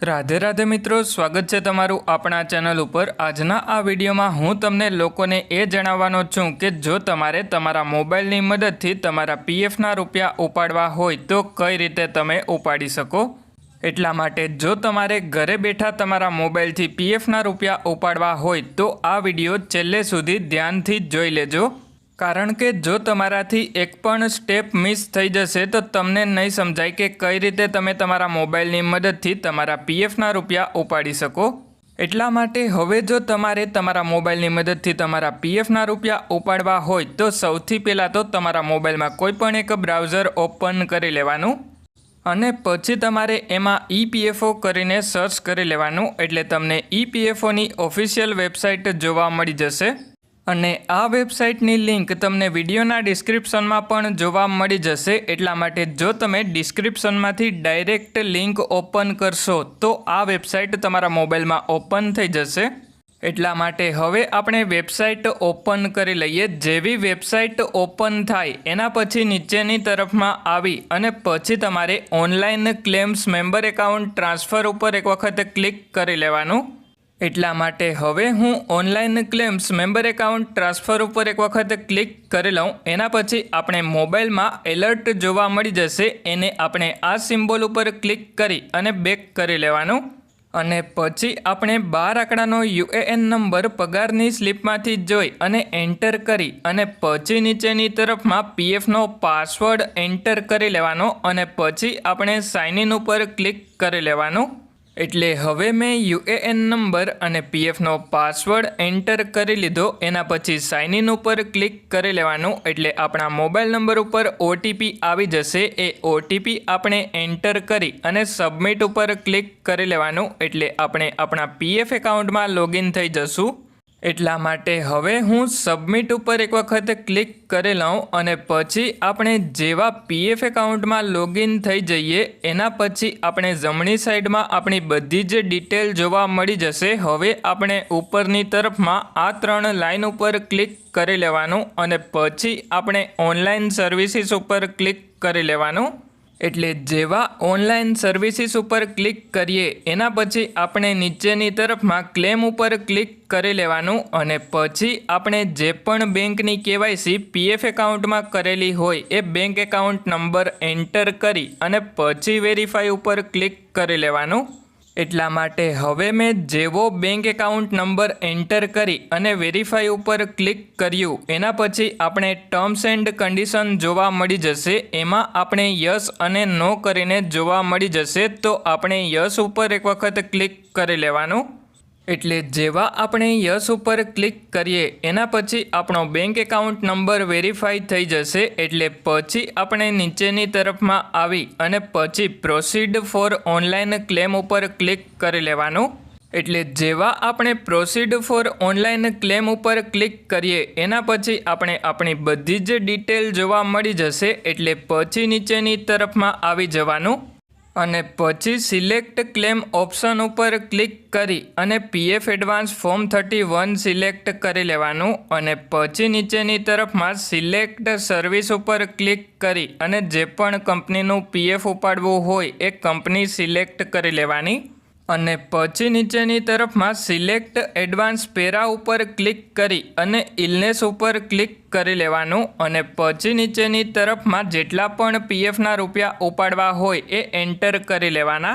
राधे राधे मित्रों, स्वागत है तमारू अपना चैनल पर। आजना आ वीडियो में हूँ तमने लोकोने ए जणाववानो छूं के जो तमारे तमारा मोबाइलनी मददथी तमारा पीएफ ना रूपिया उपाड़वा होय तो कई रीते तमे उपाड़ी सको। एटला माटे जो तमारे घरे बैठा तमारा मोबाइलथी पीएफ ना रूपिया उपाड़वा होय तो आ विडियो छेल्ले सुधी ध्यानथी जोई लेजो, कारण के जो तमाराथी एक पण स्टेप मिस थई जशे तो तमने नहीं समझाय के कई रीते तमे तमारा मोबाइलनी मददथी तमारा पीएफ ना रूपिया उपाड़ी सको। एटला माटे हवे जो तमारे तमारा मोबाइलनी मददथी तमारा पीएफ ना रूपिया उपाड़वा होय तो सौथी पहेला तो तमारा मोबाइल में कोईपण एक ब्राउजर ओपन करी लेवानुं अने पछी तमारे एमां ईपीएफओ करीने सर्च करी लेवानुं एटले तमने ईपीएफओ नी ऑफिशियल वेबसाइट जोवा मळी जशे। अने आ वेबसाइटनी लिंक तमने विडियोना डिस्क्रिप्शनमां पण जोवा मळी जशे। एटला माटे जो तमे डिस्क्रिप्शनमांथी डायरेक्ट लिंक ओपन करशो तो आ वेबसाइट तमारा मोबाइलमां ओपन थई जशे। एटला माटे हवे आपणे वेबसाइट ओपन करी लईए। जेवी वेबसाइट ओपन थाय एना पछी नीचेनी तरफमां आवी अने पछी तमारे online claims member account transfer उपर एक वखत क्लिक करी लेवानुं। एटला माटे हवे हूँ online claims member account transfer पर एक वखत क्लिक करी लऊं। एना पछी आपणे मोबाइल में एलर्ट जोवा मळी जशे, एने आपणे आ सिम्बोल पर क्लिक करी अने बेक करी लेवानुं अने पछी आपणे 12 आंकड़ानो यूएएन नंबर पगारनी स्लीपमांथी जोई अने एंटर करी अने पछी नीचेनी तरफमां पीएफ नो पासवर्ड एंटर करी लेवानो अने पछी आपणे साइन इन पर क्लिक करी लेवानुं। एटले हवे मैं यूएएन नंबर अने पीएफ नो पासवर्ड एंटर करी लीधो। एना पछी साइन इन पर क्लिक करी लेवानुं एटले आपणा मोबाइल नंबर पर ओटीपी आवी जशे। ए ओटीपी आपणे एंटर करी अने सबमिट पर क्लिक करी लेवानुं एटले आपणे आपणा पीएफ एकाउंट में लॉगिन थई जशुं। एटला माटे हवे हूँ सबमिट पर एक वखत क्लिक करी लऊं अने पछी आपणे जेवा पीएफ एकाउंट में लॉगिन थई जईए एना पछी आपणे जमणी साइड में आपणी बधी ज डिटेल जोवा मळी जशे। हवे आपणे उपरनी तरफमां आ 3 लाइन पर क्लिक करी लेवानुं अने पछी आपणे ऑनलाइन सर्विसीस पर क्लिक करी लेवानुं। एटले जेवा ऑनलाइन सर्विसीस पर क्लिक करिए एना पछी आपणे नीचेनी तरफमां क्लेम पर क्लिक करी लेवानुं अने पछी आपणे जे पण बेंकनी केवायसी पीएफ एकाउंट में करेली होय ए बैंक एकाउंट नंबर एंटर करी अने पछी वेरीफाई पर क्लिक करी लेवानुं। एटला माटे हवे मैं जेवो बैंक एकाउंट नंबर एंटर करी अने वेरीफाई पर क्लिक कर्युं एना पछी आपणे टर्म्स एंड कंडीशन जोवा मळी जशे। एमां आपणे यस अने नो करीने जोवा मळी जशे तो आपणे यस पर एक वखत क्लिक करी लेवानुं। एटले जेवा आपणे यस पर क्लिक करिए एना पछी आपणो बैंक एकाउंट नंबर वेरीफाई थई जशे। एटले पछी आपणे नीचेनी तरफमां आवी अने पछी प्रोसीड फॉर ऑनलाइन क्लेम पर क्लिक करी लेवानुं। एटले जेवा आपणे प्रोसीड फॉर ऑनलाइन क्लेम पर क्लिक करिए एना पछी आपणे आपणी बधी ज डिटेल जोवा मळी जशे। एटले पछी नीचेनी तरफमां आवी जवानुं अने पछी सिलेक्ट क्लेम ऑप्शन पर क्लिक करी अने पीएफ एडवांस फॉर्म 31 सिलेक्ट करी लेवानुं अने पछी नीचेनी तरफमां सिलेक्ट सर्विस पर क्लिक करी अने जे पण कंपनीनुं पीएफ उपाडवुं होय ए कंपनी सिलेक्ट करी लेवानी अने पछी नीचेनी तरफमां सिलेक्ट एडवांस पेरा पर क्लिक करी अने इलनेस पर क्लिक करी लेवानुं अने पछी नीचेनी तरफमां जेटला पण पीएफ ना रूपिया उपाडवा होय ए एंटर करी लेवाना।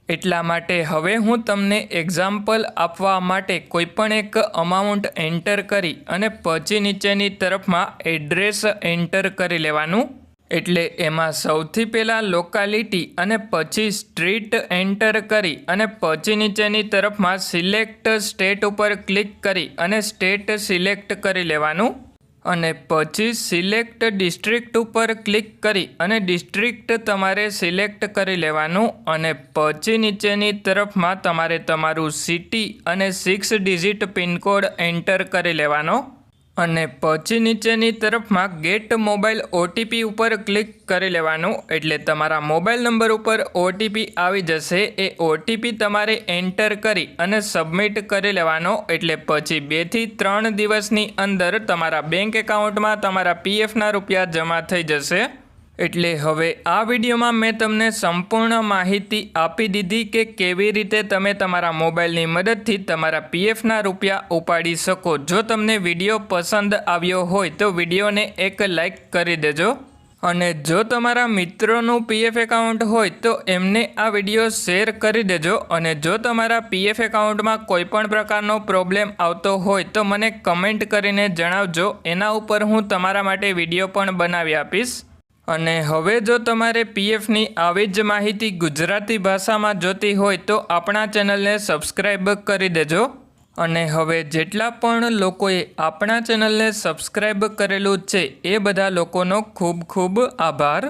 एटला माटे हवे हूँ तमने एक्जाम्पल आपवा माटे कोईपण एक अमाउंट एंटर करी अने पछी नीचेनी तरफमां एड्रेस एंटर करी लेवानुं। एटले एमां सौथी पहेला लोकालिटी अने पछी स्ट्रीट एंटर करी अने पछी नीचेनी तरफमां सिलेक्ट स्टेट पर क्लिक करी अने स्टेट सिलेक्ट करी लेवानुं अने पछी सिलेक्ट डिस्ट्रिक्ट पर क्लिक करी अने डिस्ट्रिक्ट तमारे सिलेक्ट करी लेवानुं अने पछी नीचेनी तरफमां तमारे तमारुं सिटी अने 6 डिजिट पिनकोड एंटर करी लेवानो अने पछी नीचेनी तरफमां गेट मोबाइल ओटीपी पर क्लिक करी लेवानुं एटले तमारा मोबाइल नंबर पर ओटीपी आवी जशे। ए ओटीपी तमारे एंटर करी अने सबमिट करी लेवानो एटले पछी 2 થી 3 दिवसनी अंदर तमारा बैंक एकाउंट में तमारा पीएफ ना रूपिया जमा थई जशे। એટલે હવે આ વિડીયોમાં મેં તમને સંપૂર્ણ માહિતી આપી દીધી કે કેવી રીતે તમે તમારા મોબાઈલની મદદથી તમારા પીએફના રૂપિયા ઉપાડી શકો. જો તમને વિડીયો પસંદ આવ્યો હોય તો વિડીયોને એક લાઈક કરી દેજો. અને જો તમારા મિત્રોનું પીએફ એકાઉન્ટ હોય તો એમને આ વિડીયો શેર કરી દેજો. અને જો તમારા પીએફ એકાઉન્ટમાં કોઈ પણ પ્રકારનો પ્રોબ્લેમ આવતો હોય તો મને કમેન્ટ કરીને જણાવજો. એના ઉપર હું તમારા માટે વિડીયો પણ બનાવી આપીશ. અને હવે જો તમારે પીએફની આવી જ માહિતી ગુજરાતી ભાષામાં જોતી હોય તો આપણા ચેનલને સબસ્ક્રાઈબ કરી દેજો. અને હવે જેટલા પણ લોકોએ આપણા ચેનલને સબસ્ક્રાઈબ કરેલું છે એ બધા લોકોનો ખૂબ ખૂબ આભાર.